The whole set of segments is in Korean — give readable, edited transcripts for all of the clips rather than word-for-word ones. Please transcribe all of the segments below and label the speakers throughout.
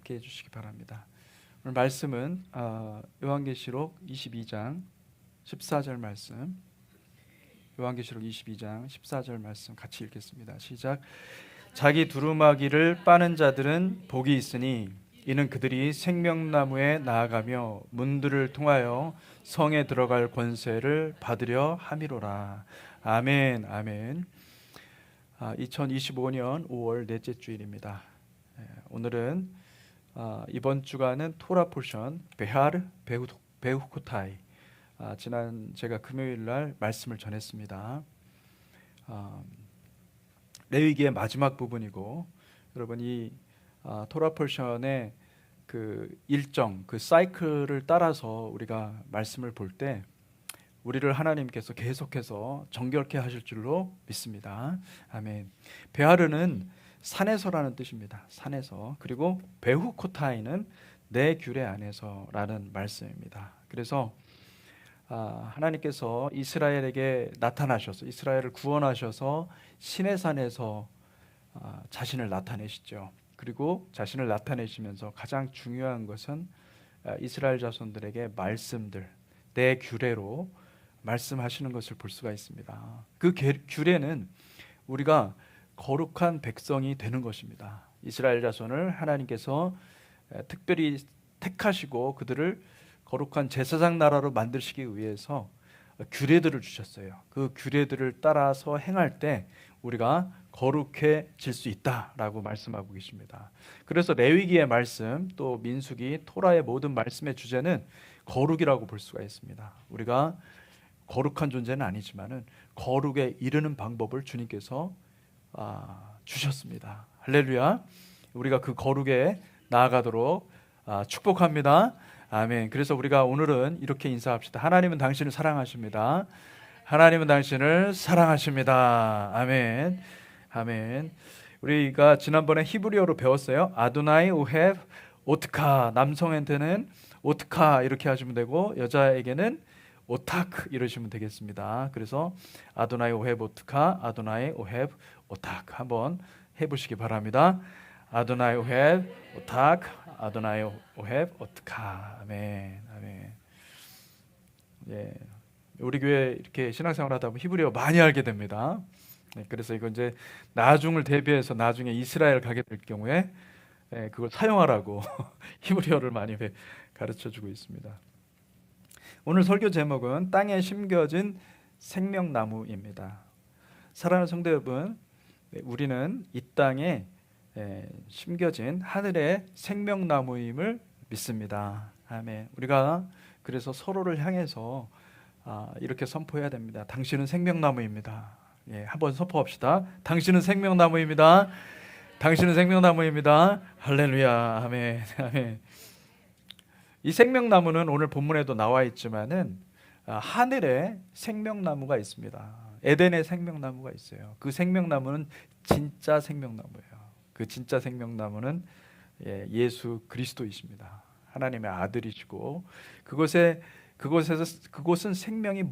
Speaker 1: 함께 해주시기 바랍니다. 오늘 말씀은 요한계시록 22장 14절 말씀, 요한계시록 22장 14절 말씀 같이 읽겠습니다. 시작. 자기 두루마기를 빠는 자들은 복이 있으니 이는 그들이 생명나무에 나아가며 문들을 통하여 성에 들어갈 권세를 받으려 함이로라. 아멘. 아멘. 2025년 5월 넷째 주일입니다. 오늘은 이번 주간은 토라 포션 베하르 베후코타이, 지난 제가 금요일 날 말씀을 전했습니다. 레위기의 마지막 부분이고, 여러분 이 토라 포션의 그 일정, 그 사이클을 따라서 우리가 말씀을 볼 때 우리를 하나님께서 계속해서 정결케 하실 줄로 믿습니다. 아멘. 베하르는 산에서라는 뜻입니다. 산에서. 그리고 베후코타이는 내 규례 안에서라는 말씀입니다. 그래서 하나님께서 이스라엘에게 나타나셔서, 이스라엘을 구원하셔서 시내산에서 자신을 나타내시죠. 그리고 자신을 나타내시면서 가장 중요한 것은 이스라엘 자손들에게 말씀들, 내 규례로 말씀하시는 것을 볼 수가 있습니다. 그 규례는 우리가 거룩한 백성이 되는 것입니다. 이스라엘 자손을 하나님께서 특별히 택하시고 그들을 거룩한 제사장 나라로 만드시기 위해서 규례들을 주셨어요. 그 규례들을 따라서 행할 때 우리가 거룩해질 수 있다라고 말씀하고 계십니다. 그래서 레위기의 말씀, 또 민수기, 토라의 모든 말씀의 주제는 거룩이라고 볼 수가 있습니다. 우리가 거룩한 존재는 아니지만은 거룩에 이르는 방법을 주님께서 주셨습니다. 할렐루야. 우리가 그 거룩에 나아가도록 축복합니다. 아멘. 그래서 우리가 오늘은 이렇게 인사합시다. 하나님은 당신을 사랑하십니다. 하나님은 당신을 사랑하십니다. 아멘. 아멘. 우리가 지난번에 히브리어로 배웠어요. 아도나이 오헤브 오트카. 남성한테는 오트카 이렇게 하시면 되고, 여자에게는 오타크 이러시면 되겠습니다. 그래서 아도나이 오헤브 오트카, 아도나이 오헤브 오타크 한번 해보시기 바랍니다. 아도나이 오헤브 오타크, 아도나이 오헤브 오트카. 아멘. 아멘. 예, 우리 교회 이렇게 신앙생활하다 보면 히브리어 많이 알게 됩니다. 그래서 이거 이제 나중을 대비해서 나중에 이스라엘 가게 될 경우에 그걸 사용하라고 히브리어를 많이 가르쳐주고 있습니다. 오늘 설교 제목은 땅에 심겨진 생명나무입니다. 사랑하는 성도 여러분, 우리는 이 땅에 심겨진 하늘의 생명나무임을 믿습니다. 아멘. 우리가 그래서 서로를 향해서 이렇게 선포해야 됩니다. 당신은 생명나무입니다. 예, 한번 선포합시다. 당신은 생명나무입니다. 당신은 생명나무입니다. 할렐루야. 아멘. 아멘. 이 생명나무는 오늘 본문에도 나와 있지만은 하늘에 생명나무가 있습니다. 에덴의 생명나무가 있어요. 그 생명나무는 진짜 생명나무예요. 그 진짜 생명나무는 예수 그리스도이십니다. 하나님의 아들이시고 그곳은 생명이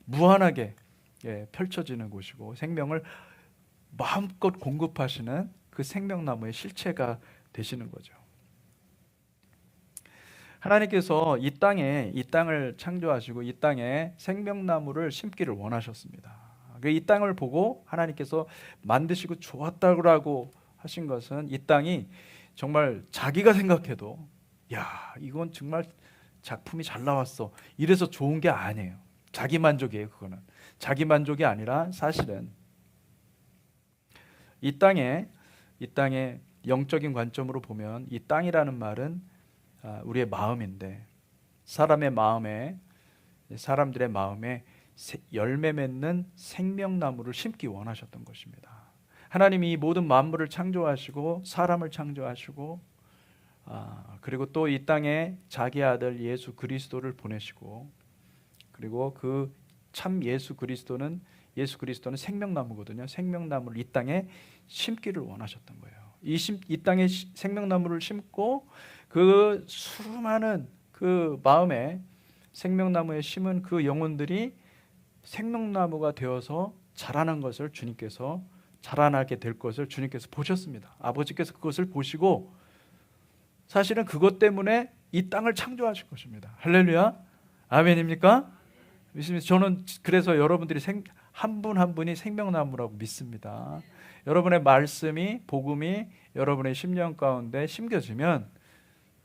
Speaker 1: 무한하게 펼쳐지는 곳이고, 생명을 마음껏 공급하시는 그 생명나무의 실체가 되시는 거죠. 하나님께서 이 땅을 창조하시고 이 땅에 생명나무를 심기를 원하셨습니다. 이 땅을 보고 하나님께서 만드시고 좋았다고 하신 것은, 이 땅이 정말 자기가 생각해도 야, 이건 정말 작품이 잘 나왔어, 이래서 좋은 게 아니에요. 자기 만족이에요. 그거는 자기 만족이 아니라 사실은 이 땅에 영적인 관점으로 보면 이 땅이라는 말은 우리의 마음인데, 사람들의 마음에 열매 맺는 생명나무를 심기 원하셨던 것입니다. 하나님이 모든 만물을 창조하시고 사람을 창조하시고 그리고 또 이 땅에 자기 아들 예수 그리스도를 보내시고, 그리고 그 참 예수 그리스도는 생명나무거든요. 생명나무를 이 땅에 심기를 원하셨던 거예요. 이 땅에 생명나무를 심고 그 수많은 그 마음에 생명나무에 심은 그 영혼들이 생명나무가 되어서 자라나게 될 것을 주님께서 보셨습니다. 아버지께서 그것을 보시고 사실은 그것 때문에 이 땅을 창조하신 것입니다. 할렐루야. 아멘입니까? 믿습니다. 저는 그래서 여러분들이 한 분 한 분이 생명나무라고 믿습니다. 여러분의 말씀이, 복음이 여러분의 심령 가운데 심겨지면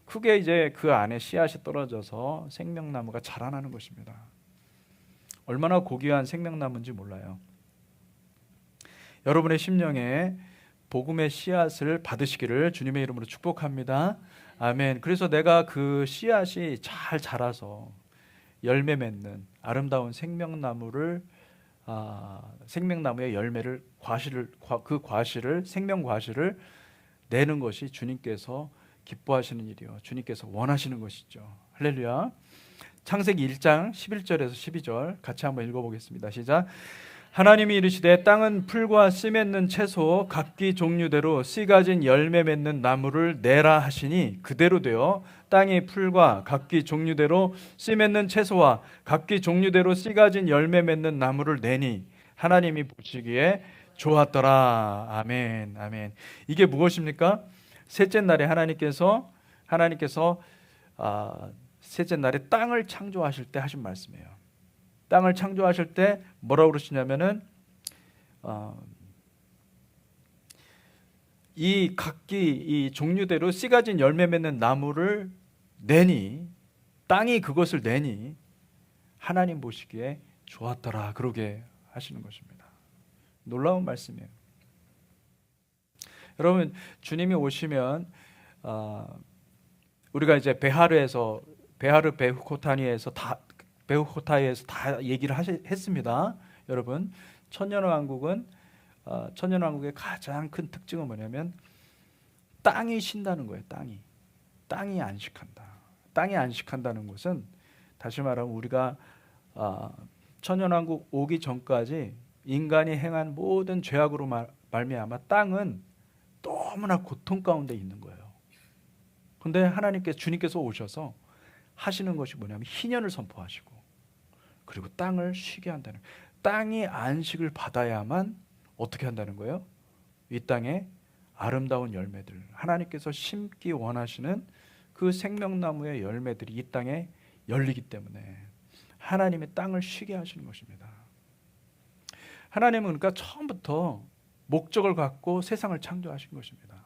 Speaker 1: 크게 이제 그 안에 씨앗이 떨어져서 생명나무가 자라나는 것입니다. 얼마나 고귀한 생명나무인지 몰라요. 여러분의 심령에 복음의 씨앗을 받으시기를 주님의 이름으로 축복합니다. 아멘. 그래서 내가 그 씨앗이 잘 자라서 열매 맺는 아름다운 생명나무의 열매를 그 과실을 생명 과실을 내는 것이 주님께서 기뻐하시는 일이요, 주님께서 원하시는 것이죠. 할렐루야. 창세기 1장 11절에서 12절 같이 한번 읽어보겠습니다. 시작. 하나님이 이르시되 땅은 풀과 씨 맺는 채소 각기 종류대로 씨 가진 열매 맺는 나무를 내라 하시니 그대로 되어 땅이 풀과 각기 종류대로 씨 맺는 채소와 각기 종류대로 씨 가진 열매 맺는 나무를 내니 하나님이 보시기에 좋았더라. 아멘. 아멘. 이게 무엇입니까? 셋째 날에 하나님께서 셋째 날에 땅을 창조하실 때 하신 말씀이에요. 땅을 창조하실 때 뭐라고 그러시냐면은 이 각기 이 종류대로 씨 가진 열매 맺는 나무를 내니, 땅이 그것을 내니 하나님 보시기에 좋았더라, 그러게 하시는 것입니다. 놀라운 말씀이에요. 여러분, 주님이 오시면 우리가 이제 베후코타니에서 다 얘기를 했습니다. 여러분, 천년왕국의 가장 큰 특징은 뭐냐면 땅이 쉰다는 거예요. 땅이 안식한다. 땅이 안식한다는 것은 다시 말하면 우리가 천년왕국 오기 전까지 인간이 행한 모든 죄악으로 말미암아 땅은 너무나 고통 가운데 있는 거예요. 그런데 주님께서 오셔서 하시는 것이 뭐냐면 희년을 선포하시고, 그리고 땅을 쉬게 한다는 거예요. 땅이 안식을 받아야만 어떻게 한다는 거예요? 이 땅에 아름다운 열매들, 하나님께서 심기 원하시는 그 생명나무의 열매들이 이 땅에 열리기 때문에 하나님의 땅을 쉬게 하시는 것입니다. 하나님은 그러니까 처음부터 목적을 갖고 세상을 창조하신 것입니다.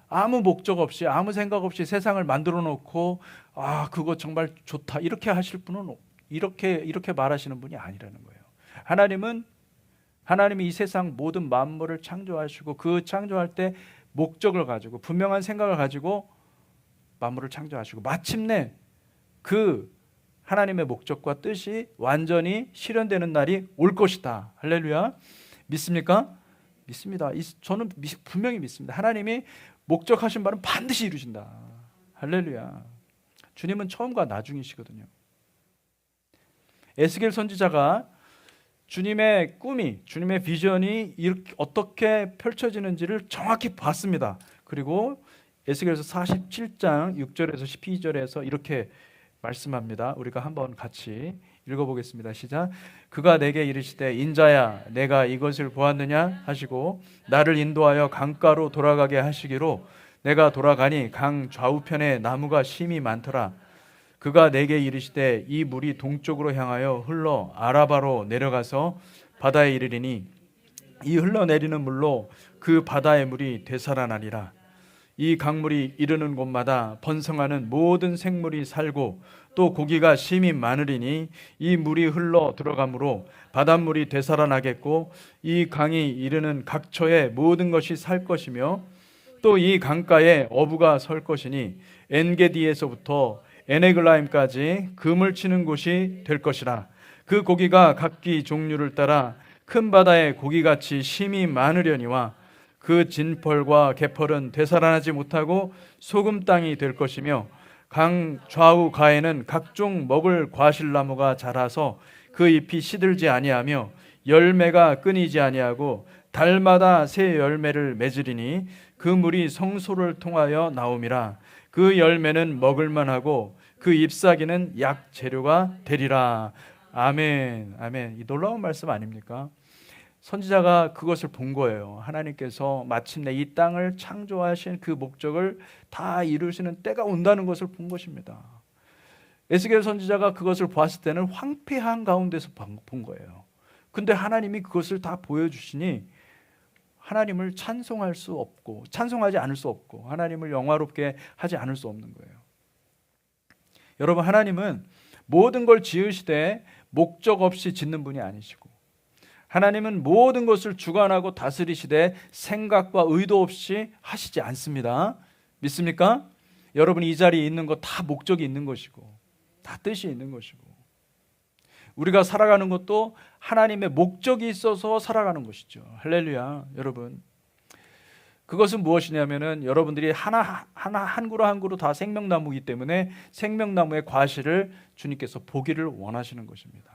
Speaker 1: 아무 목적 없이, 아무 생각 없이 세상을 만들어 놓고 그거 정말 좋다 이렇게 하실 분은 이렇게 말하시는 분이 아니라는 거예요. 하나님이 이 세상 모든 만물을 창조하시고 그 창조할 때 목적을 가지고 분명한 생각을 가지고 만물을 창조하시고 마침내 그 하나님의 목적과 뜻이 완전히 실현되는 날이 올 것이다. 할렐루야. 믿습니까? 믿습니다. 저는 분명히 믿습니다. 하나님이 목적하신 바는 반드시 이루신다. 할렐루야. 주님은 처음과 나중이시거든요. 에스겔 선지자가 주님의 꿈이, 주님의 비전이 어떻게 펼쳐지는지를 정확히 봤습니다. 그리고 에스겔서 47장 6절에서 12절에서 이렇게 말씀합니다. 우리가 한번 같이 읽어보겠습니다. 시작. 그가 내게 이르시되 인자야 내가 이것을 보았느냐 하시고 나를 인도하여 강가로 돌아가게 하시기로 내가 돌아가니 강 좌우편에 나무가 심이 많더라. 그가 내게 이르시되 이 물이 동쪽으로 향하여 흘러 아라바로 내려가서 바다에 이르리니 이 흘러내리는 물로 그 바다의 물이 되살아나리라. 이 강물이 이르는 곳마다 번성하는 모든 생물이 살고 또 고기가 심이 많으리니 이 물이 흘러 들어가므로 바닷물이 되살아나겠고 이 강이 이르는 각처에 모든 것이 살 것이며 또 이 강가에 어부가 설 것이니 엔게디에서부터 에네글라임까지 금을 치는 곳이 될 것이라. 그 고기가 각기 종류를 따라 큰 바다의 고기같이 심이 많으려니와 그 진펄과 개펄은 되살아나지 못하고 소금 땅이 될 것이며 강 좌우 가에는 각종 먹을 과실나무가 자라서 그 잎이 시들지 아니하며 열매가 끊이지 아니하고 달마다 새 열매를 맺으리니 그 물이 성소를 통하여 나옴이라. 그 열매는 먹을만하고 그 잎사귀는 약 재료가 되리라. 아멘. 아멘. 이 놀라운 말씀 아닙니까? 선지자가 그것을 본 거예요. 하나님께서 마침내 이 땅을 창조하신 그 목적을 다 이루시는 때가 온다는 것을 본 것입니다. 에스겔 선지자가 그것을 보았을 때는 황폐한 가운데서 본 거예요. 근데 하나님이 그것을 다 보여주시니 하나님을 찬송할 수 없고, 찬송하지 않을 수 없고, 하나님을 영화롭게 하지 않을 수 없는 거예요. 여러분, 하나님은 모든 걸 지으시되 목적 없이 짓는 분이 아니시고, 하나님은 모든 것을 주관하고 다스리시되 생각과 의도 없이 하시지 않습니다. 믿습니까? 여러분이 이 자리에 있는 것 다 목적이 있는 것이고, 다 뜻이 있는 것이고, 우리가 살아가는 것도 하나님의 목적이 있어서 살아가는 것이죠. 할렐루야. 여러분, 그것은 무엇이냐면은 여러분들이 한 그루 한 그루 다 생명나무이기 때문에 생명나무의 과실을 주님께서 보기를 원하시는 것입니다.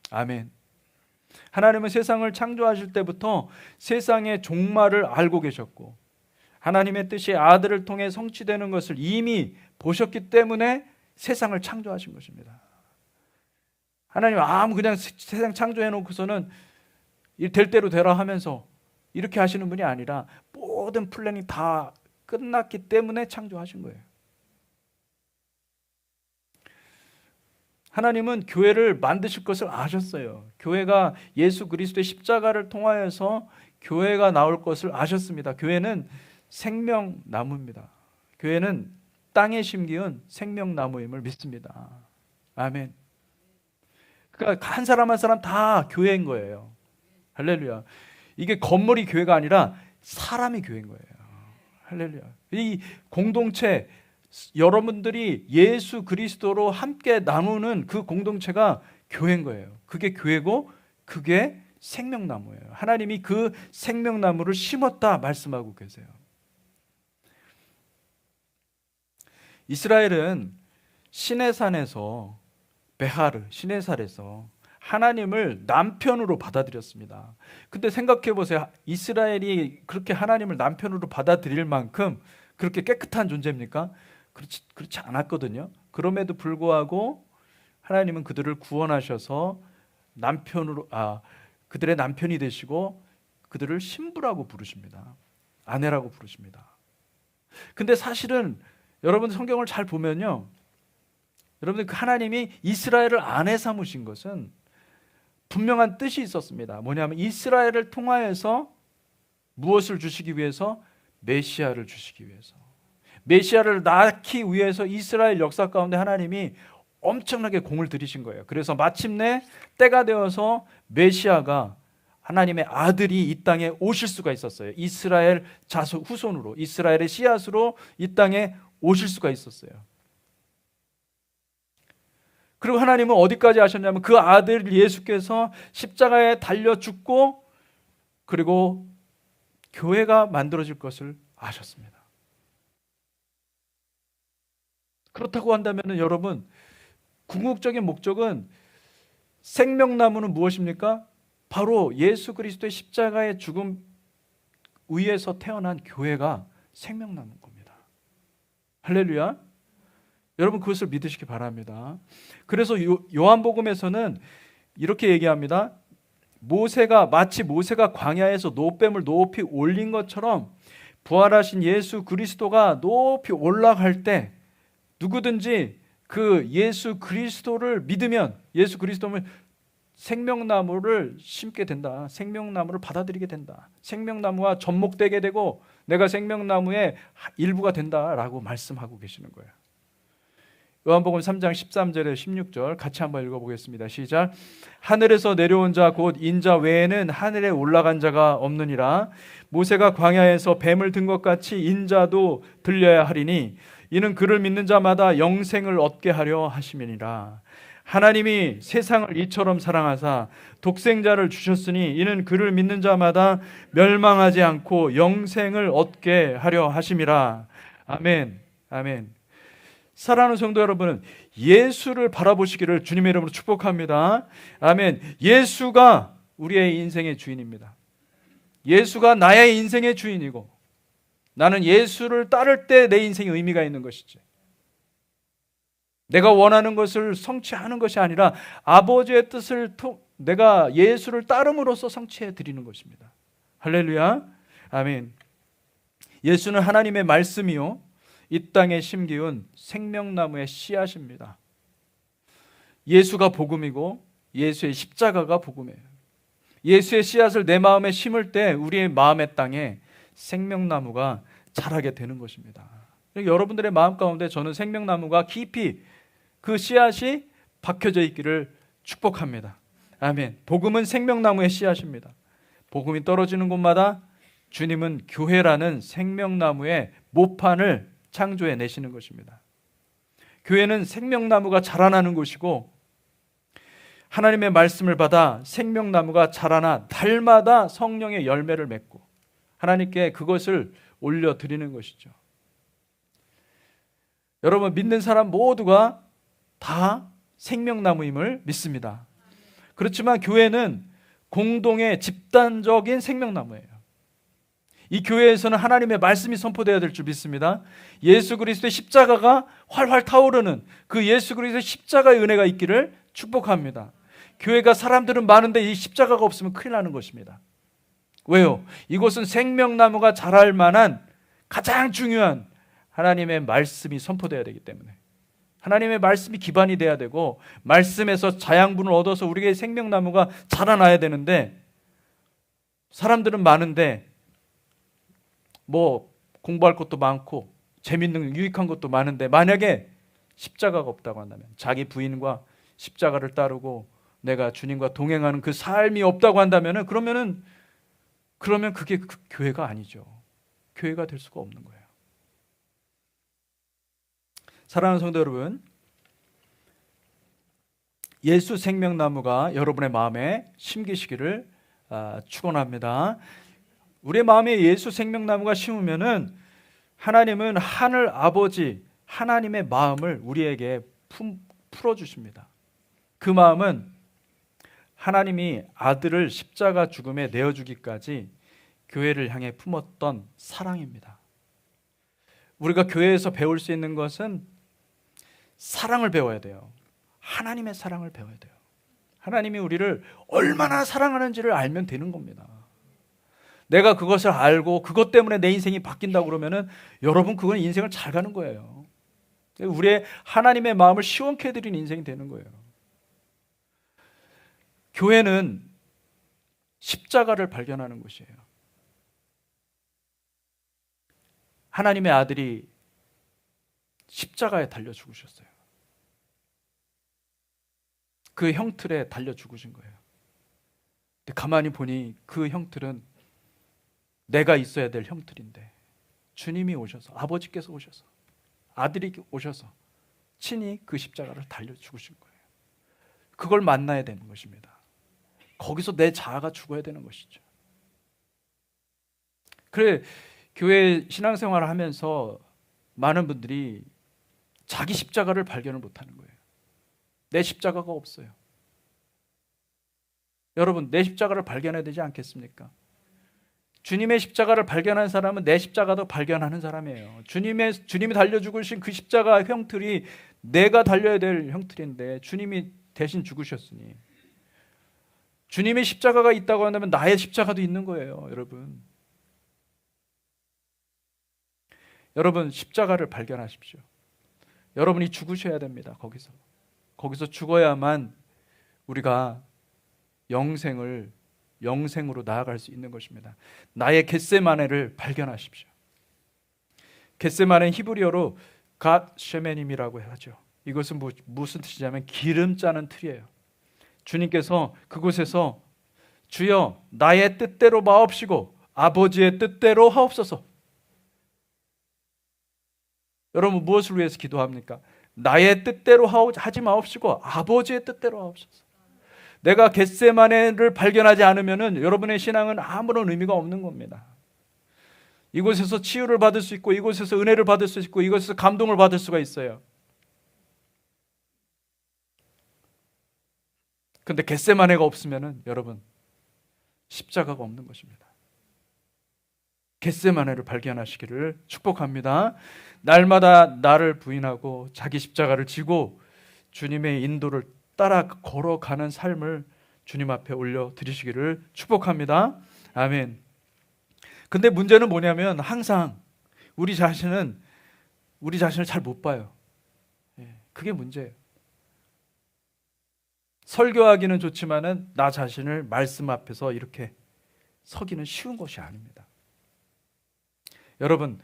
Speaker 1: 아멘. 하나님은 세상을 창조하실 때부터 세상의 종말을 알고 계셨고, 하나님의 뜻이 아들을 통해 성취되는 것을 이미 보셨기 때문에 세상을 창조하신 것입니다. 하나님 아무 그냥 세상 창조해 놓고서는 될 대로 되라 하면서 이렇게 하시는 분이 아니라 모든 플랜이 다 끝났기 때문에 창조하신 거예요. 하나님은 교회를 만드실 것을 아셨어요. 교회가 예수 그리스도의 십자가를 통하여서 교회가 나올 것을 아셨습니다. 교회는 생명나무입니다. 교회는 땅에 심기운 생명나무임을 믿습니다. 아멘. 그러니까 한 사람 한 사람 다 교회인 거예요. 할렐루야. 이게 건물이 교회가 아니라 사람이 교회인 거예요. 할렐루야. 이 공동체, 여러분들이 예수 그리스도로 함께 나누는 그 공동체가 교회인 거예요. 그게 교회고 그게 생명나무예요. 하나님이 그 생명나무를 심었다 말씀하고 계세요. 이스라엘은 시내산에서 베하르, 시내산에서 하나님을 남편으로 받아들였습니다. 근데 생각해 보세요. 이스라엘이 그렇게 하나님을 남편으로 받아들일 만큼 그렇게 깨끗한 존재입니까? 그렇지 않았거든요. 그럼에도 불구하고 하나님은 그들을 구원하셔서 그들의 남편이 되시고 그들을 신부라고 부르십니다. 아내라고 부르십니다. 근데 사실은 여러분 성경을 잘 보면요, 여러분들 하나님이 이스라엘을 아내 삼으신 것은 분명한 뜻이 있었습니다. 뭐냐면 이스라엘을 통하여서 무엇을 주시기 위해서? 메시아를 주시기 위해서. 메시아를 낳기 위해서 이스라엘 역사 가운데 하나님이 엄청나게 공을 들이신 거예요. 그래서 마침내 때가 되어서 메시아가, 하나님의 아들이 이 땅에 오실 수가 있었어요. 이스라엘 후손으로, 이스라엘의 씨앗으로 이 땅에 오실 수가 있었어요. 그리고 하나님은 어디까지 하셨냐면 그 아들 예수께서 십자가에 달려 죽고 그리고 교회가 만들어질 것을 아셨습니다. 그렇다고 한다면 여러분, 궁극적인 목적은, 생명나무는 무엇입니까? 바로 예수 그리스도의 십자가의 죽음 위에서 태어난 교회가 생명나무인 겁니다. 할렐루야. 여러분 그것을 믿으시기 바랍니다. 그래서 요한복음에서는 이렇게 얘기합니다. 마치 모세가 광야에서 노뱀을 높이 올린 것처럼 부활하신 예수 그리스도가 높이 올라갈 때 누구든지 그 예수 그리스도를 믿으면, 예수 그리스도는 생명나무를 심게 된다. 생명나무를 받아들이게 된다. 생명나무와 접목되게 되고 내가 생명나무의 일부가 된다라고 말씀하고 계시는 거예요. 요한복음 3장 13절에 16절 같이 한번 읽어보겠습니다. 시작. 하늘에서 내려온 자 곧 인자 외에는 하늘에 올라간 자가 없느니라. 모세가 광야에서 뱀을 든 것 같이 인자도 들려야 하리니 이는 그를 믿는 자마다 영생을 얻게 하려 하심이니라. 하나님이 세상을 이처럼 사랑하사 독생자를 주셨으니 이는 그를 믿는 자마다 멸망하지 않고 영생을 얻게 하려 하심이라. 아멘. 아멘. 사랑하는 성도 여러분은 예수를 바라보시기를 주님의 이름으로 축복합니다. 아멘. 예수가 우리의 인생의 주인입니다. 예수가 나의 인생의 주인이고 나는 예수를 따를 때 내 인생에 의미가 있는 것이지, 내가 원하는 것을 성취하는 것이 아니라 아버지의 뜻을 내가 예수를 따름으로써 성취해 드리는 것입니다. 할렐루야. 아멘. 예수는 하나님의 말씀이요 이 땅에 심기운 생명나무의 씨앗입니다. 예수가 복음이고 예수의 십자가가 복음이에요. 예수의 씨앗을 내 마음에 심을 때 우리의 마음의 땅에 생명나무가 자라게 되는 것입니다. 여러분들의 마음 가운데 저는 생명나무가 깊이 그 씨앗이 박혀져 있기를 축복합니다. 아멘. 복음은 생명나무의 씨앗입니다. 복음이 떨어지는 곳마다 주님은 교회라는 생명나무의 모판을 창조해 내시는 것입니다. 교회는 생명나무가 자라나는 곳이고 하나님의 말씀을 받아 생명나무가 자라나 달마다 성령의 열매를 맺고 하나님께 그것을 올려드리는 것이죠. 여러분, 믿는 사람 모두가 다 생명나무임을 믿습니다. 그렇지만 교회는 공동의 집단적인 생명나무예요. 이 교회에서는 하나님의 말씀이 선포되어야 될 줄 믿습니다. 예수 그리스도의 십자가가 활활 타오르는 그 예수 그리스도의 십자가의 은혜가 있기를 축복합니다. 교회가 사람들은 많은데 이 십자가가 없으면 큰일 나는 것입니다. 왜요? 이곳은 생명나무가 자랄 만한 가장 중요한 하나님의 말씀이 선포되어야 되기 때문에 하나님의 말씀이 기반이 돼야 되고 말씀에서 자양분을 얻어서 우리에게 생명나무가 자라나야 되는데 사람들은 많은데 뭐 공부할 것도 많고 재밌는 유익한 것도 많은데 만약에 십자가가 없다고 한다면 자기 부인과 십자가를 따르고 내가 주님과 동행하는 그 삶이 없다고 한다면 그러면 그게 그 교회가 아니죠. 교회가 될 수가 없는 거예요. 사랑하는 성도 여러분, 예수 생명나무가 여러분의 마음에 심기시기를 축원합니다. 우리의 마음에 예수 생명나무가 심으면은 하나님은 하늘 아버지 하나님의 마음을 우리에게 풀어주십니다. 그 마음은 하나님이 아들을 십자가 죽음에 내어주기까지 교회를 향해 품었던 사랑입니다. 우리가 교회에서 배울 수 있는 것은 사랑을 배워야 돼요. 하나님의 사랑을 배워야 돼요. 하나님이 우리를 얼마나 사랑하는지를 알면 되는 겁니다. 내가 그것을 알고 그것 때문에 내 인생이 바뀐다고 그러면은 여러분 그건 인생을 잘 가는 거예요. 우리의 하나님의 마음을 시원케 해드리는 인생이 되는 거예요. 교회는 십자가를 발견하는 곳이에요. 하나님의 아들이 십자가에 달려 죽으셨어요. 그 형틀에 달려 죽으신 거예요. 근데 가만히 보니 그 형틀은 내가 있어야 될 형틀인데 주님이 오셔서 아버지께서 오셔서 아들이 오셔서 친히 그 십자가를 달려 죽으신 거예요. 그걸 만나야 되는 것입니다. 거기서 내 자아가 죽어야 되는 것이죠. 그래 교회 신앙생활을 하면서 많은 분들이 자기 십자가를 발견을 못하는 거예요. 내 십자가가 없어요. 여러분 내 십자가를 발견해야 되지 않겠습니까? 주님의 십자가를 발견한 사람은 내 십자가도 발견하는 사람이에요. 주님이 달려 죽으신 그 십자가 형틀이 내가 달려야 될 형틀인데 주님이 대신 죽으셨으니 주님의 십자가가 있다고 한다면 나의 십자가도 있는 거예요. 여러분 십자가를 발견하십시오. 여러분이 죽으셔야 됩니다. 거기서 죽어야만 우리가 영생으로 나아갈 수 있는 것입니다. 나의 겟세마네를 발견하십시오. 겟세마네는 히브리어로 갓 쉐메님이라고 하죠. 이것은 무슨 뜻이냐면 기름 짜는 틀이에요. 주님께서 그곳에서 주여 나의 뜻대로 마옵시고 아버지의 뜻대로 하옵소서. 여러분 무엇을 위해서 기도합니까? 나의 뜻대로 하지 마옵시고 아버지의 뜻대로 하옵소서. 내가 겟세마네를 발견하지 않으면 여러분의 신앙은 아무런 의미가 없는 겁니다. 이곳에서 치유를 받을 수 있고 이곳에서 은혜를 받을 수 있고 이곳에서 감동을 받을 수가 있어요. 그런데 겟세마네가 없으면 여러분 십자가가 없는 것입니다. 겟세마네를 발견하시기를 축복합니다. 날마다 나를 부인하고 자기 십자가를 지고 주님의 인도를 따라 걸어가는 삶을 주님 앞에 올려드리시기를 축복합니다. 아멘. 근데 문제는 뭐냐면 항상 우리 자신을 잘 못 봐요. 그게 문제예요. 설교하기는 좋지만은 나 자신을 말씀 앞에서 이렇게 서기는 쉬운 것이 아닙니다. 여러분,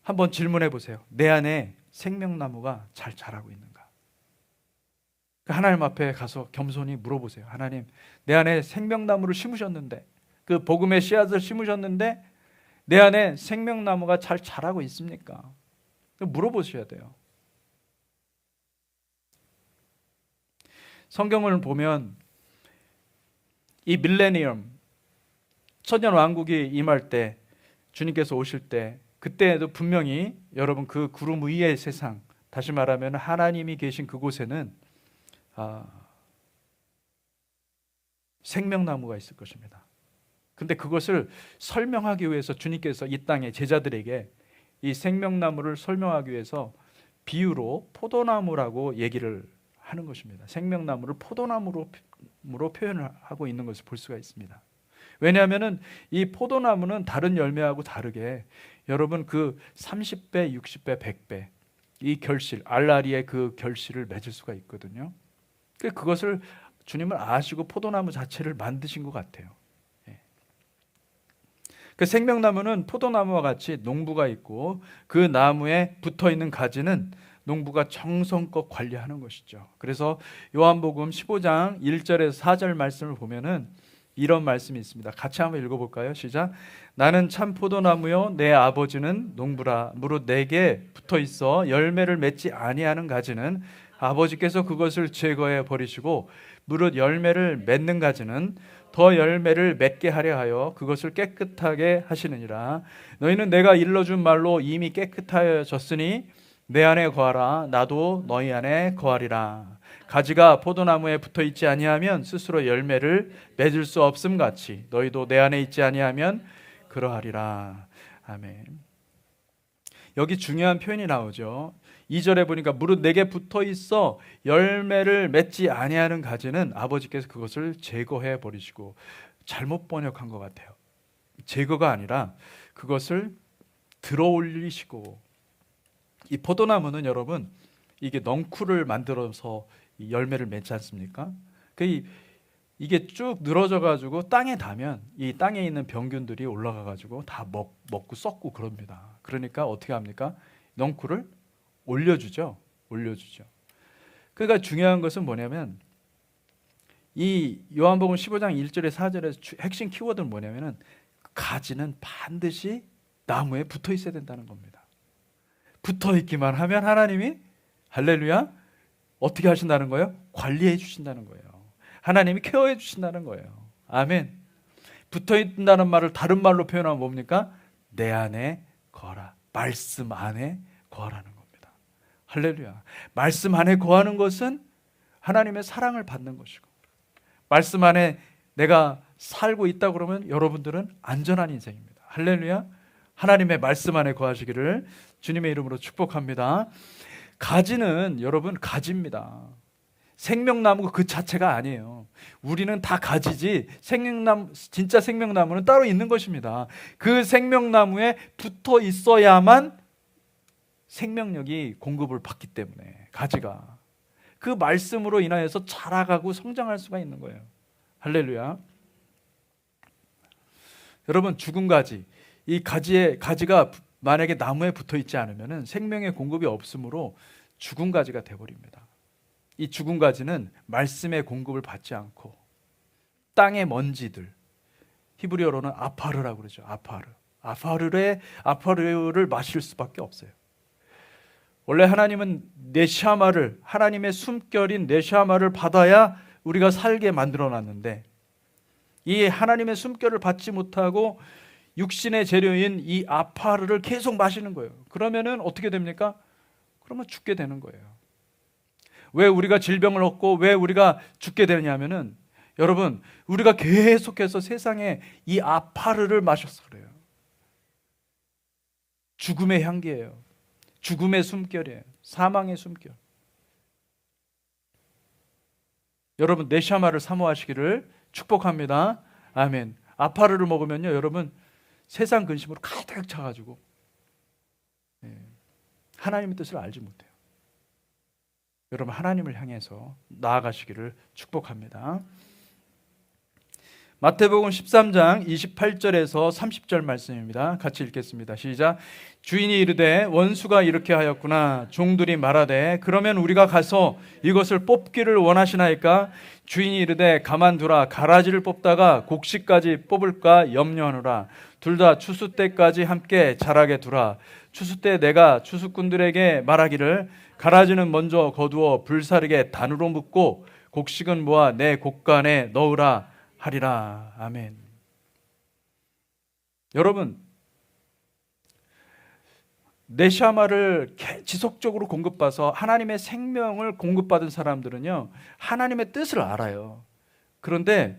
Speaker 1: 한번 질문해 보세요. 내 안에 생명나무가 잘 자라고 있는가? 하나님 앞에 가서 겸손히 물어보세요. 하나님, 내 안에 생명나무를 심으셨는데, 그 복음의 씨앗을 심으셨는데 내 안에 생명나무가 잘 자라고 있습니까? 물어보셔야 돼요. 성경을 보면 이 밀레니엄, 천년 왕국이 임할 때, 주님께서 오실 때, 그때에도 분명히 여러분 그 구름 위의 세상, 다시 말하면 하나님이 계신 그곳에는 생명나무가 있을 것입니다. 근데 그것을 설명하기 위해서 주님께서 이 땅의 제자들에게 이 생명나무를 설명하기 위해서 비유로 포도나무라고 얘기를 하는 것입니다. 생명나무를 포도나무로 표현을 하고 있는 것을 볼 수가 있습니다. 왜냐하면 이 포도나무는 다른 열매하고 다르게 여러분 그 30배, 60배, 100배 이 결실, 알라리의 그 결실을 맺을 수가 있거든요. 그것을 주님은 아시고 포도나무 자체를 만드신 것 같아요. 그 생명나무는 포도나무와 같이 농부가 있고 그 나무에 붙어있는 가지는 농부가 정성껏 관리하는 것이죠. 그래서 요한복음 15장 1절에서 4절 말씀을 보면은 이런 말씀이 있습니다. 같이 한번 읽어볼까요? 시작. 나는 참 포도나무요 내 아버지는 농부라. 무릇 내게 붙어있어 열매를 맺지 아니하는 가지는 아버지께서 그것을 제거해 버리시고 무릇 열매를 맺는 가지는 더 열매를 맺게 하려 하여 그것을 깨끗하게 하시느니라. 너희는 내가 일러준 말로 이미 깨끗하여졌으니 내 안에 거하라. 나도 너희 안에 거하리라. 가지가 포도나무에 붙어있지 아니하면 스스로 열매를 맺을 수 없음 같이 너희도 내 안에 있지 아니하면 그러하리라. 아멘. 여기 중요한 표현이 나오죠. 2절에 보니까 무릇 내게 붙어있어 열매를 맺지 아니하는 가지는 아버지께서 그것을 제거해 버리시고, 잘못 번역한 것 같아요. 제거가 아니라 그것을 들어올리시고, 이 포도나무는 여러분 이게 넝쿨을 만들어서 이 열매를 맺지 않습니까? 이게 쭉 늘어져 가지고 땅에 닿으면 이 땅에 있는 병균들이 올라가 가지고 다 먹고 썩고 그럽니다. 그러니까 어떻게 합니까? 넝쿨을 올려주죠. 그러니까 중요한 것은 뭐냐면 이 요한복음 15장 1절에 4절의 핵심 키워드는 뭐냐면은 가지는 반드시 나무에 붙어 있어야 된다는 겁니다. 붙어 있기만 하면 하나님이 할렐루야 어떻게 하신다는 거예요? 관리해 주신다는 거예요. 하나님이 케어해 주신다는 거예요. 아멘. 붙어 있다는 말을 다른 말로 표현하면 뭡니까? 내 안에 거하라. 말씀 안에 거하라는 겁니다. 할렐루야. 말씀 안에 거하는 것은 하나님의 사랑을 받는 것이고, 말씀 안에 내가 살고 있다 그러면 여러분들은 안전한 인생입니다. 할렐루야. 하나님의 말씀 안에 거하시기를 주님의 이름으로 축복합니다. 가지는 여러분 가지입니다. 생명나무가 그 자체가 아니에요. 우리는 다 가지지 진짜 생명나무는 따로 있는 것입니다. 그 생명나무에 붙어 있어야만 생명력이 공급을 받기 때문에 가지가 그 말씀으로 인하여서 자라가고 성장할 수가 있는 거예요. 할렐루야. 여러분 죽은 가지, 이 가지가 만약에 나무에 붙어 있지 않으면 생명의 공급이 없으므로 죽은 가지가 되어버립니다. 이 죽은 가지는 말씀의 공급을 받지 않고 땅의 먼지들, 히브리어로는 아파르라고 그러죠. 아파르를 마실 수밖에 없어요. 원래 하나님은 네샤마를, 하나님의 숨결인 네샤마를 받아야 우리가 살게 만들어놨는데 이 하나님의 숨결을 받지 못하고 육신의 재료인 이 아파르를 계속 마시는 거예요. 그러면은 어떻게 됩니까? 그러면 죽게 되는 거예요. 왜 우리가 질병을 얻고 왜 우리가 죽게 되냐면은 여러분 우리가 계속해서 세상에 이 아파르를 마셔서 그래요. 죽음의 향기예요. 죽음의 숨결이에요. 사망의 숨결. 여러분 네샤마를 사모하시기를 축복합니다. 아멘. 아파르를 먹으면요, 여러분 세상 근심으로 가득 차가지고 하나님의 뜻을 알지 못해요. 여러분 하나님을 향해서 나아가시기를 축복합니다. 마태복음 13장 28절에서 30절 말씀입니다. 같이 읽겠습니다. 시작. 주인이 이르되 원수가 이렇게 하였구나. 종들이 말하되 그러면 우리가 가서 이것을 뽑기를 원하시나이까? 주인이 이르되 가만두라. 가라지를 뽑다가 곡식까지 뽑을까 염려하노라. 둘 다 추수 때까지 함께 자라게 두라. 추수 때 내가 추수꾼들에게 말하기를 가라지는 먼저 거두어 불사르게 단으로 묶고 곡식은 모아 내 곡간에 넣으라 하리라. 아멘. 여러분, 네샤마를 지속적으로 공급받아서 하나님의 생명을 공급받은 사람들은요, 하나님의 뜻을 알아요. 그런데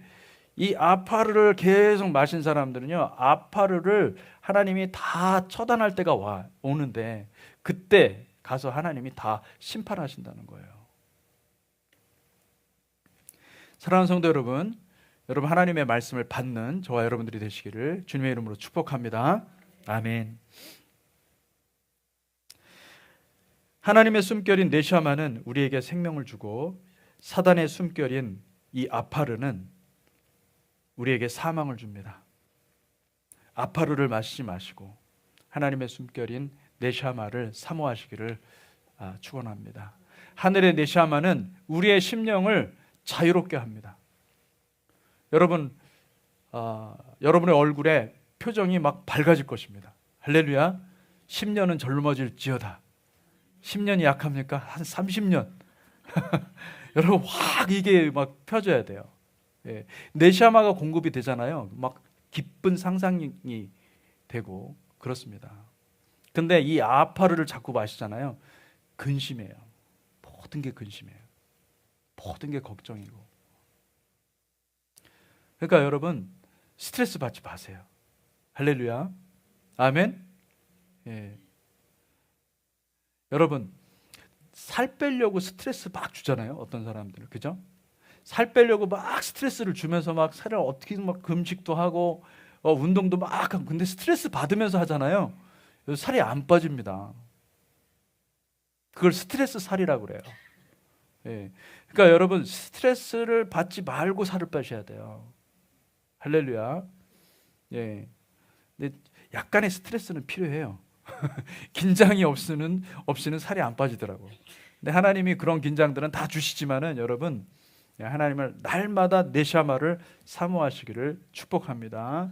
Speaker 1: 이 아파르를 계속 마신 사람들은요, 아파르를 하나님이 다 처단할 때가 오는데 그때 가서 하나님이 다 심판하신다는 거예요. 사랑하는 성도 여러분, 하나님의 말씀을 받는 저와 여러분들이 되시기를 주님의 이름으로 축복합니다. 아멘. 하나님의 숨결인 네샤마는 우리에게 생명을 주고 사단의 숨결인 이 아파르는 우리에게 사망을 줍니다. 아파르를 마시지 마시고 하나님의 숨결인 네샤마를 사모하시기를 축원합니다. 하늘의 네샤마는 우리의 심령을 자유롭게 합니다. 여러분, 여러분의 얼굴에 표정이 막 밝아질 것입니다. 할렐루야. 10년은 젊어질지어다. 10년이 약합니까? 한 30년. 여러분 확 이게 막 펴져야 돼요. 예. 네샤마가 공급이 되잖아요. 막 기쁜 상상이 되고 그렇습니다. 근데 이 아파르를 자꾸 마시잖아요. 근심해요. 모든 게 근심해요. 모든 게 걱정이고. 그러니까 여러분 스트레스 받지 마세요. 할렐루야. 아멘. 예. 여러분 살 빼려고 스트레스 막 주잖아요. 어떤 사람들은. 그죠? 살 빼려고 막 스트레스를 주면서 막 살을 어떻게 막 금식도 하고 운동도 막 하고 근데 스트레스 받으면서 하잖아요. 살이 안 빠집니다. 그걸 스트레스 살이라고 그래요. 예. 그러니까 여러분 스트레스를 받지 말고 살을 빼셔야 돼요. 할렐루야. 예. 근데 약간의 스트레스는 필요해요. 긴장이 없이는 살이 안 빠지더라고. 근데 하나님이 그런 긴장들은 다 주시지만은 여러분 하나님을 날마다 네샤마를 사모하시기를 축복합니다.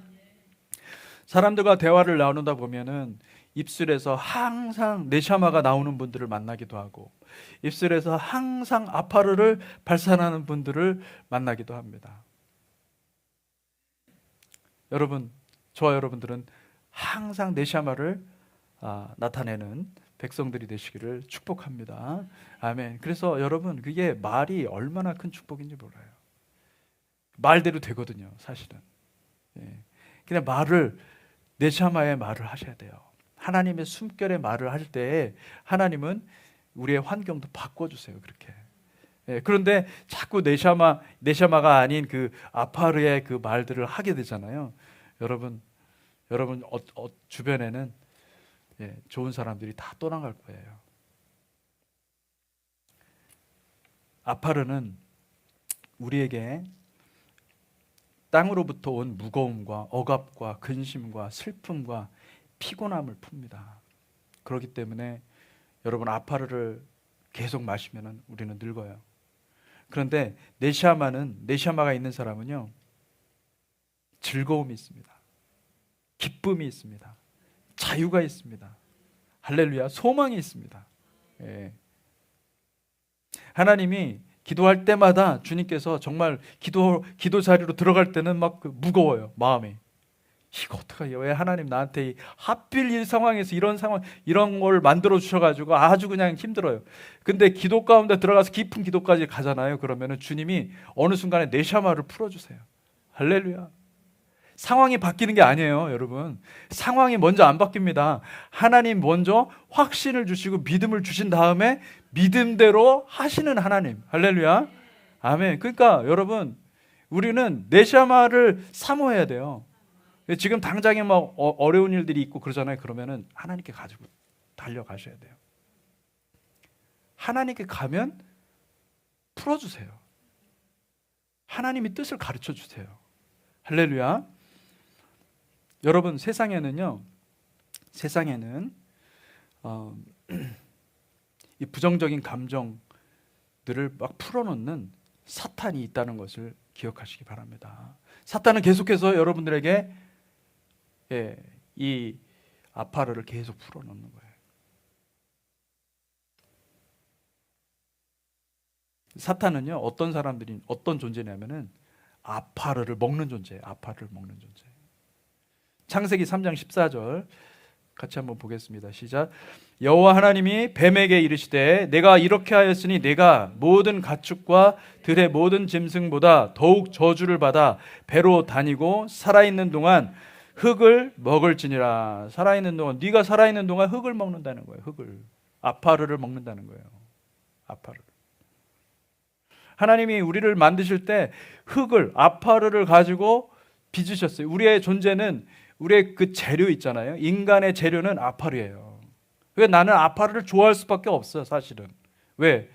Speaker 1: 사람들과 대화를 나누다 보면은 입술에서 항상 네샤마가 나오는 분들을 만나기도 하고 입술에서 항상 아파르를 발산하는 분들을 만나기도 합니다. 여러분, 저와 여러분들은 항상 네샤마를 나타내는 백성들이 되시기를 축복합니다. 아멘. 그래서 여러분 그게 말이 얼마나 큰 축복인지 몰라요. 말대로 되거든요, 사실은. 예. 그냥 네샤마의 말을 하셔야 돼요. 하나님의 숨결의 말을 할 때 하나님은 우리의 환경도 바꿔주세요. 그렇게. 예. 그런데 자꾸 네샤마가 아닌 그 아파르의 그 말들을 하게 되잖아요. 여러분 주변에는 좋은 사람들이 다 떠나갈 거예요. 아파르는 우리에게 땅으로부터 온 무거움과 억압과 근심과 슬픔과 피곤함을 풉니다. 그렇기 때문에 여러분 아파르를 계속 마시면 우리는 늙어요. 그런데 네샤마가 있는 사람은요 즐거움이 있습니다. 기쁨이 있습니다. 자유가 있습니다. 할렐루야. 소망이 있습니다. 예. 하나님이 기도할 때마다 주님께서 정말 기도 자리로 들어갈 때는 막 무거워요. 마음이. 이거 어떡해요? 왜 하나님 나한테 하필 이 상황에서 이런 걸 만들어 주셔가지고 아주 그냥 힘들어요. 근데 기도 가운데 들어가서 깊은 기도까지 가잖아요. 그러면은 주님이 어느 순간에 네샤마를 풀어주세요. 할렐루야. 상황이 바뀌는 게 아니에요, 여러분. 상황이 먼저 안 바뀝니다. 하나님 먼저 확신을 주시고 믿음을 주신 다음에 믿음대로 하시는 하나님. 할렐루야. 아멘. 그러니까 여러분, 우리는 네샤마를 사모해야 돼요. 지금 당장에 막 어려운 일들이 있고 그러잖아요. 그러면은 하나님께 가지고 달려가셔야 돼요. 하나님께 가면 풀어주세요. 하나님이 뜻을 가르쳐 주세요. 할렐루야. 여러분, 세상에는 이 부정적인 감정들을 막 풀어놓는 사탄이 있다는 것을 기억하시기 바랍니다. 사탄은 계속해서 여러분들에게 이 아파르를 계속 풀어놓는 거예요. 사탄은요, 어떤 존재냐면은 아파르를 먹는 존재예요. 아파르를 먹는 존재. 창세기 3장 14절 같이 한번 보겠습니다. 시작. 여호와 하나님이 뱀에게 이르시되 내가 이렇게 하였으니 내가 모든 가축과 들의 모든 짐승보다 더욱 저주를 받아 배로 다니고 살아있는 동안 흙을 먹을지니라. 살아있는 동안, 네가 살아있는 동안 흙을 먹는다는 거예요. 흙을. 아파르를 먹는다는 거예요. 아파르. 하나님이 우리를 만드실 때 흙을, 아파르를 가지고 빚으셨어요. 우리의 존재는, 우리의 그 재료 있잖아요. 인간의 재료는 아파르예요. 왜? 나는 아파르를 좋아할 수밖에 없어요, 사실은. 왜?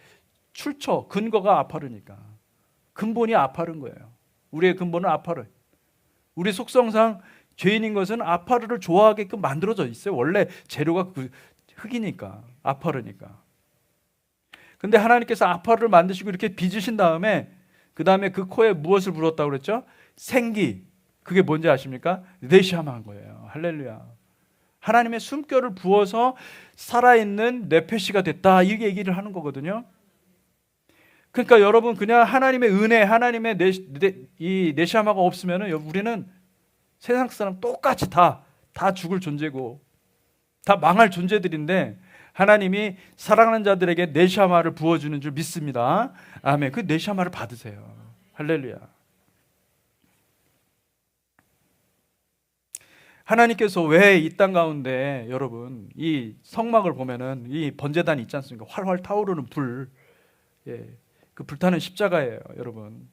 Speaker 1: 근거가 아파르니까. 근본이 아파르인 거예요. 우리의 근본은 아파르. 우리 속성상 죄인인 것은 아파르를 좋아하게끔 만들어져 있어요. 원래 재료가 흙이니까, 아파르니까. 근데 하나님께서 아파르를 만드시고 이렇게 빚으신 다음에 그 다음에 그 코에 무엇을 불었다고 그랬죠? 생기. 그게 뭔지 아십니까? 네시아마한 거예요. 할렐루야. 하나님의 숨결을 부어서 살아있는 네페시가 됐다. 이 얘기를 하는 거거든요. 그러니까 여러분, 그냥 하나님의 은혜, 하나님의 이 네시아마가 없으면 우리는 세상 사람 똑같이 다 죽을 존재고 다 망할 존재들인데, 하나님이 사랑하는 자들에게 네시아마를 부어주는 줄 믿습니다. 아멘. 그 네시아마를 받으세요. 할렐루야. 하나님께서 왜 이 땅 가운데, 여러분, 이 성막을 보면은 이 번제단이 있지 않습니까? 활활 타오르는 불, 그 불타는 십자가예요, 여러분.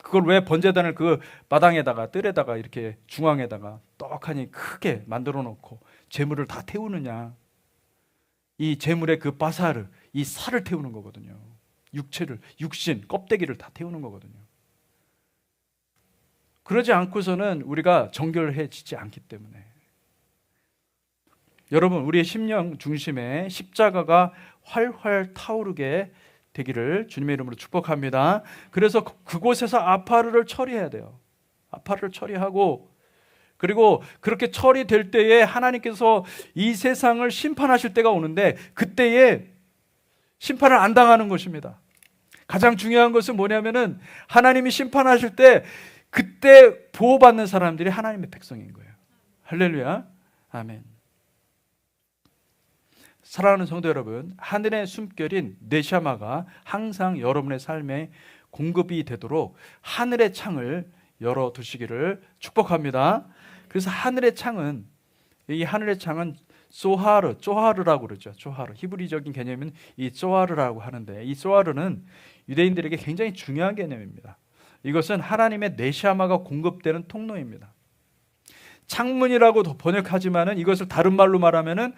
Speaker 1: 그걸 왜 번제단을 그 마당에다가, 뜰에다가, 이렇게 중앙에다가 떡하니 크게 만들어 놓고 제물을 다 태우느냐? 이 제물의 그 바사르, 이 살을 태우는 거거든요. 육신, 껍데기를 다 태우는 거거든요. 그러지 않고서는 우리가 정결해지지 않기 때문에. 여러분, 우리의 심령 중심에 십자가가 활활 타오르게 되기를 주님의 이름으로 축복합니다. 그래서 그곳에서 아파르를 처리해야 돼요. 아파르를 처리하고, 그리고 그렇게 처리될 때에 하나님께서 이 세상을 심판하실 때가 오는데, 그때에 심판을 안 당하는 것입니다. 가장 중요한 것은 뭐냐면은 하나님이 심판하실 때 그때 보호받는 사람들이 하나님의 백성인 거예요. 할렐루야. 아멘. 사랑하는 성도 여러분, 하늘의 숨결인 네샤마가 항상 여러분의 삶에 공급이 되도록 하늘의 창을 열어두시기를 축복합니다. 그래서 이 하늘의 창은 쪼하르라고 그러죠. 쪼하르. 히브리적인 개념은 이 쪼하르라고 하는데, 이 쪼하르는 유대인들에게 굉장히 중요한 개념입니다. 이것은 하나님의 네시아마가 공급되는 통로입니다. 창문이라고 번역하지만은 이것을 다른 말로 말하면은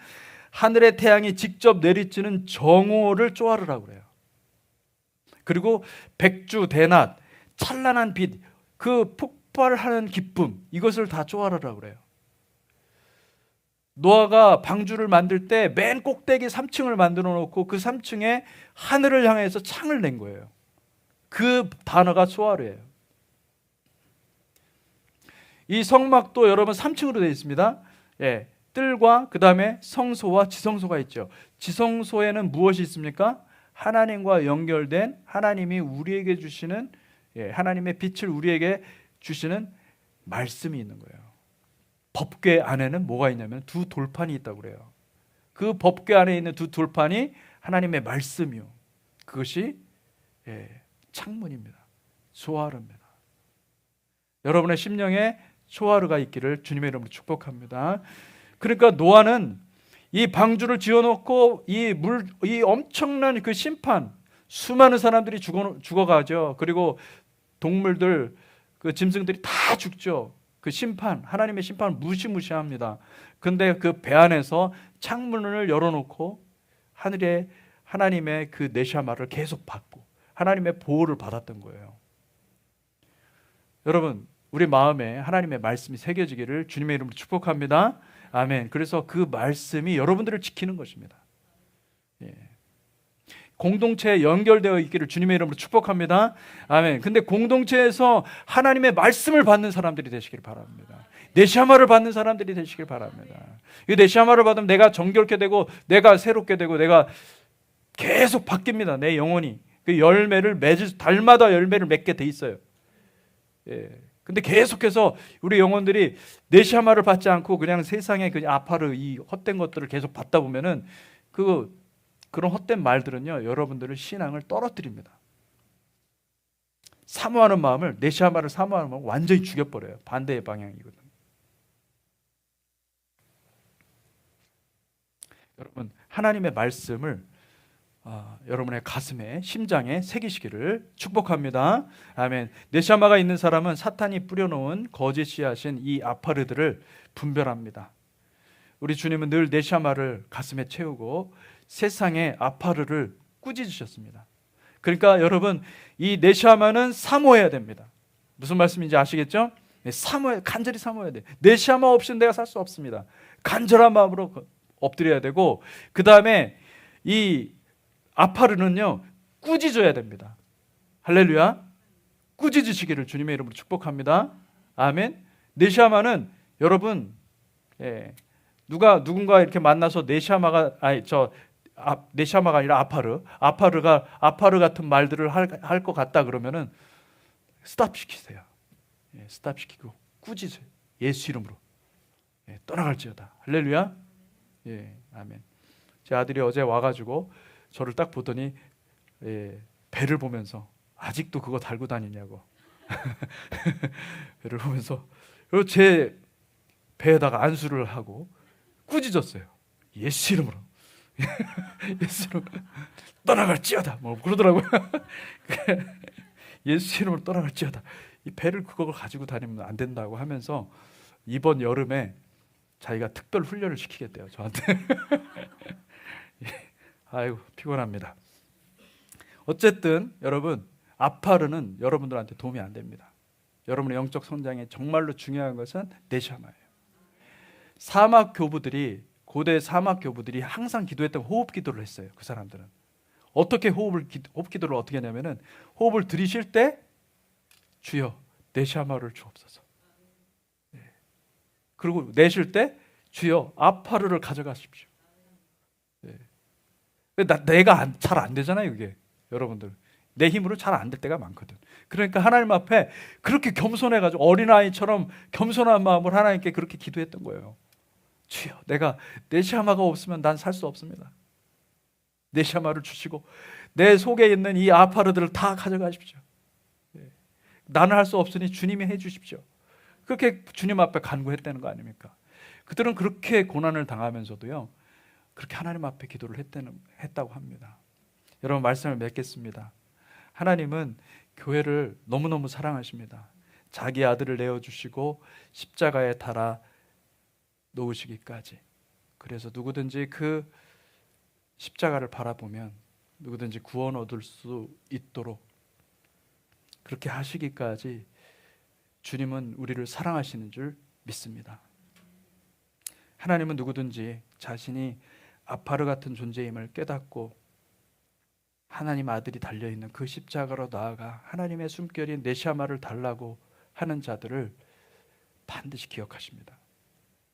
Speaker 1: 하늘의 태양이 직접 내리쬐는 정오를 쪼하르라고 그래요. 그리고 백주 대낮, 찬란한 빛, 그 폭발하는 기쁨, 이것을 다 쪼하르라고 그래요. 노아가 방주를 만들 때 맨 꼭대기 3층을 만들어 놓고 그 3층에 하늘을 향해서 창을 낸 거예요. 그 단어가 쪼하르예요. 이 성막도 여러분 3층으로 되어 있습니다. 뜰과 그 다음에 성소와 지성소가 있죠. 지성소에는 무엇이 있습니까? 하나님과 연결된, 하나님이 우리에게 주시는, 하나님의 빛을 우리에게 주시는 말씀이 있는 거예요. 법궤 안에는 뭐가 있냐면 두 돌판이 있다고 그래요. 그 법궤 안에 있는 두 돌판이 하나님의 말씀이요. 그것이 창문입니다. 소아르입니다. 여러분의 심령에 소아르가 있기를 주님의 이름으로 축복합니다. 그러니까 노아는 이 방주를 지어놓고 이 엄청난 그 심판, 수많은 사람들이 죽어가죠. 그리고 동물들, 그 짐승들이 다 죽죠. 그 심판, 하나님의 심판을 무시무시합니다. 근데 그 배 안에서 창문을 열어놓고 하늘에 하나님의 그 네샤마를 계속 받고 하나님의 보호를 받았던 거예요. 여러분, 우리 마음에 하나님의 말씀이 새겨지기를 주님의 이름으로 축복합니다. 아멘. 그래서 그 말씀이 여러분들을 지키는 것입니다. 예. 공동체에 연결되어 있기를 주님의 이름으로 축복합니다. 아멘. 근데 공동체에서 하나님의 말씀을 받는 사람들이 되시길 바랍니다. 네시아마를 받는 사람들이 되시길 바랍니다. 이 네시아마를 받으면 내가 정결케 되고 내가 새롭게 되고 내가 계속 바뀝니다. 내 영혼이. 그 열매를 달마다 열매를 맺게 돼 있어요. 예. 근데 계속해서 우리 영혼들이 네시아마를 받지 않고 그냥 세상의 그 아파르 이 헛된 것들을 계속 받다 보면은 그런 헛된 말들은요, 여러분들의 신앙을 떨어뜨립니다. 사모하는 마음을, 네시아마를 사모하는 마음을 완전히 죽여버려요. 반대의 방향이거든요. 여러분, 하나님의 말씀을 여러분의 가슴에, 심장에 새기시기를 축복합니다. 아멘. 네시아마가 있는 사람은 사탄이 뿌려놓은 거짓 씨앗인 이 아파르들을 분별합니다. 우리 주님은 늘 네시아마를 가슴에 채우고 세상의 아파르를 꾸짖으셨습니다. 그러니까 여러분, 이 네시아마는 사모해야 됩니다. 무슨 말씀인지 아시겠죠? 간절히 사모해야 돼요. 네시아마 없이는 내가 살 수 없습니다. 간절한 마음으로 엎드려야 되고, 그 다음에 이 아파르는요, 꾸짖어야 됩니다. 할렐루야. 꾸짖으시기를 주님의 이름으로 축복합니다. 아멘. 네시아마는 여러분, 누군가 이렇게 만나서 네시아마가 아니라 아파르가 아파르 같은 말들을 할 것 같다 그러면은 스탑 시키세요. 스탑 시키고 꾸짖으세요. 예수 이름으로. 떠나갈지어다. 할렐루야. 아멘. 제 아들이 어제 와가지고 저를 딱 보더니 배를 보면서 아직도 그거 달고 다니냐고. 배를 보면서 그리고 제 배에다가 안수를 하고 꾸짖었어요. 예수 이름으로. 예수 이름으로 떠나갈지어다. 뭐 그러더라고요. 예수 이름으로 떠나갈지어다. 이 배를 그걸 가지고 다니면 안 된다고 하면서 이번 여름에 자기가 특별 훈련을 시키겠대요, 저한테. 아이고, 피곤합니다. 어쨌든 여러분, 아파르는 여러분들한테 도움이 안 됩니다. 여러분의 영적 성장에 정말로 중요한 것은 네시아마예요. 고대 사막 교부들이 항상 기도했던 호흡 기도를 했어요. 그 사람들은 어떻게 호흡 기도를 어떻게 하냐면은 호흡을 들이쉴 때 주여 네시아마를 주옵소서. 그리고 내쉴 때 주여 아파르를 가져가십시오. 내가 잘 안 되잖아요, 이게. 여러분들 내 힘으로 잘 안 될 때가 많거든. 그러니까 하나님 앞에 그렇게 겸손해가지고 어린아이처럼 겸손한 마음으로 하나님께 그렇게 기도했던 거예요. 주여, 내가 네시아마가 없으면 난 살 수 없습니다. 네시아마를 주시고 내 속에 있는 이 아파르들을 다 가져가십시오. 나는 할 수 없으니 주님이 해주십시오. 그렇게 주님 앞에 간구했다는 거 아닙니까? 그들은 그렇게 고난을 당하면서도요, 그렇게 하나님 앞에 기도를 했다고 합니다. 여러분, 말씀을 맺겠습니다. 하나님은 교회를 너무너무 사랑하십니다. 자기 아들을 내어주시고 십자가에 달아 놓으시기까지. 그래서 누구든지 그 십자가를 바라보면 누구든지 구원 얻을 수 있도록 그렇게 하시기까지 주님은 우리를 사랑하시는 줄 믿습니다. 하나님은 누구든지 자신이 아파르 같은 존재임을 깨닫고 하나님 아들이 달려있는 그 십자가로 나아가 하나님의 숨결인 네시아마를 달라고 하는 자들을 반드시 기억하십니다.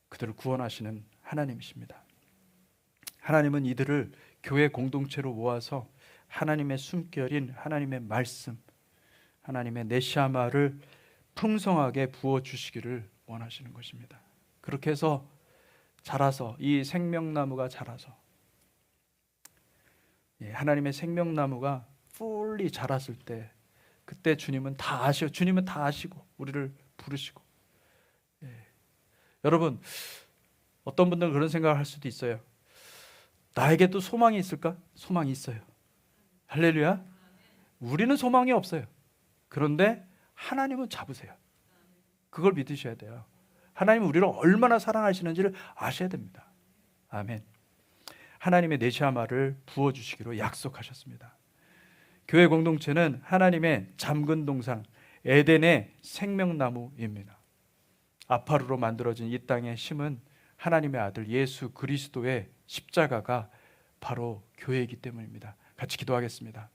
Speaker 1: 그들을 구원하시는 하나님이십니다. 하나님은 이들을 교회 공동체로 모아서 하나님의 숨결인 하나님의 말씀, 하나님의 네시아마를 풍성하게 부어주시기를 원하시는 것입니다. 그렇게 해서 자라서, 이 생명나무가 자라서, 하나님의 생명나무가 fully 자랐을 때, 그때 주님은 다 아시고 우리를 부르시고. 여러분, 어떤 분들은 그런 생각을 할 수도 있어요. 나에게도 소망이 있을까? 소망이 있어요. 할렐루야. 우리는 소망이 없어요. 그런데 하나님은 잡으세요. 그걸 믿으셔야 돼요. 하나님은 우리를 얼마나 사랑하시는지를 아셔야 됩니다. 아멘. 하나님의 네시아마를 부어주시기로 약속하셨습니다. 교회 공동체는 하나님의 잠근 동산 에덴의 생명나무입니다. 아파루로 만들어진 이 땅에 심은 하나님의 아들 예수 그리스도의 십자가가 바로 교회이기 때문입니다. 같이 기도하겠습니다.